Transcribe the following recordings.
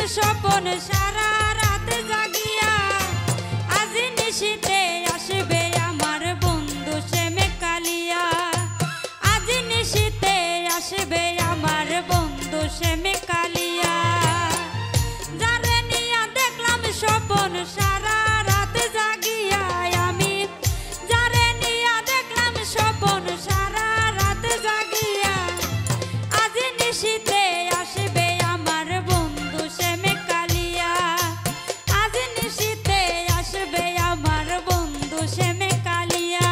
স্বপন সারা রাত জাগিয়া আজ নিশিতে আসবে আমার বন্ধু শ্যামে কালিয়া আজ নিশিতে আসবে আমার বন্ধু শ্যামে কালিয়া যারে নিয়া দেখলাম স্বপন সারা রাত জাগিয়া আমি যারে নিয়া দেখলাম স্বপন সারা রাত জাগিয়া আজ নিশিতে আসবে আমার বন্ধু শ্যামে কালিয়া আজ নিশিতে আসবে আমার বন্ধু শ্যামে কালিয়া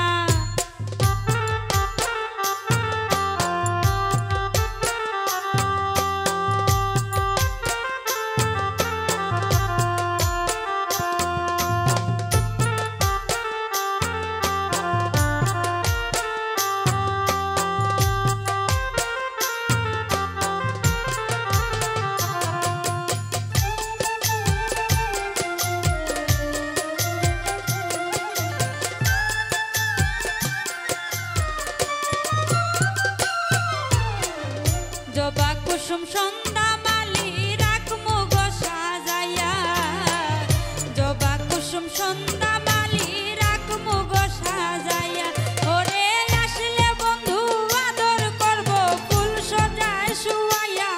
জবা কুসুম সন্ধ্যা মালি রাখমু গো সাজাইয়া জবা কুসুম সন্ধ্যা মালি রাখমু গো সাজাইয়া ওরে আসলে বন্ধু আদর করব ফুল সজায় শুয়াইয়া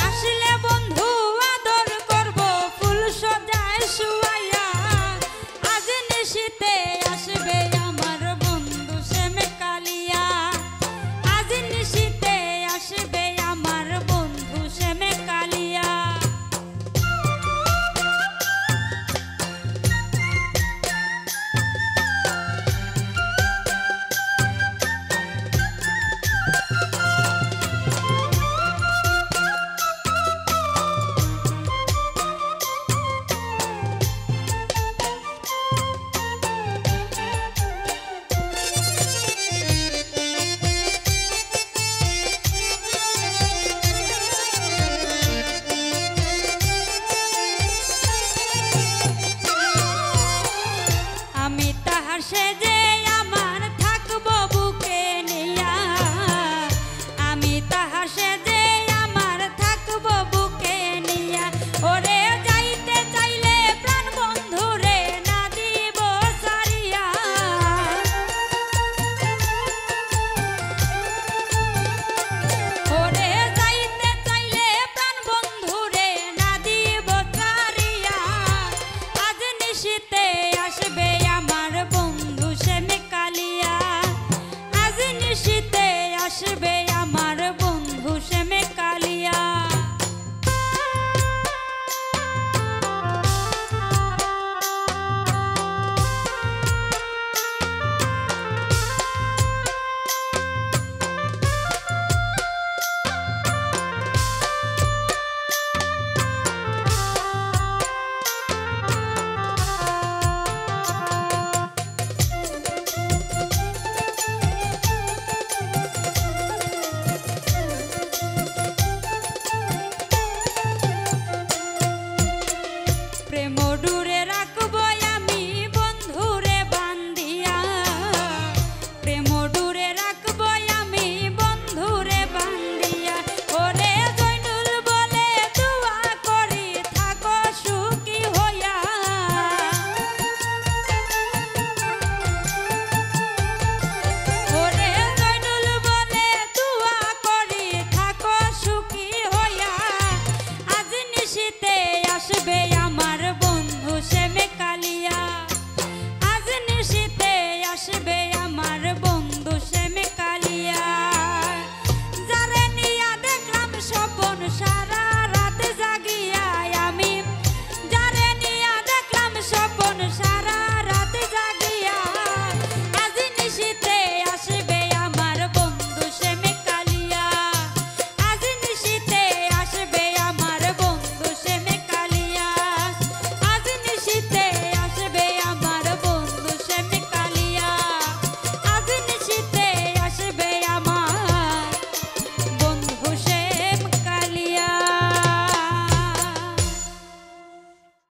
আসলে বন্ধু আদর করব ফুল সজায় শুয়াইয়া আজ নিশিতে আসবে আমার বন্ধু শ্যামে কালিয়া আজ নিশিতে আসবে আমার বন্ধু শ্যামে কালিয়া আমি তাহার সেজে আমার থাকবো বুকে নিয়া আমি তাহার সেজে আমার থাকবো বুকে নিয়া ওরে যাইতে চাইলে প্রাণ বন্ধুরে না দিব সারিয়া ওরে যাইতে চাইলে প্রাণ বন্ধুরে না দিব সারিয়া আজ নিশিতে আসবে আমার বন্ধু শ্যামে কালিয়া আজ নিশিতে আসবে আমার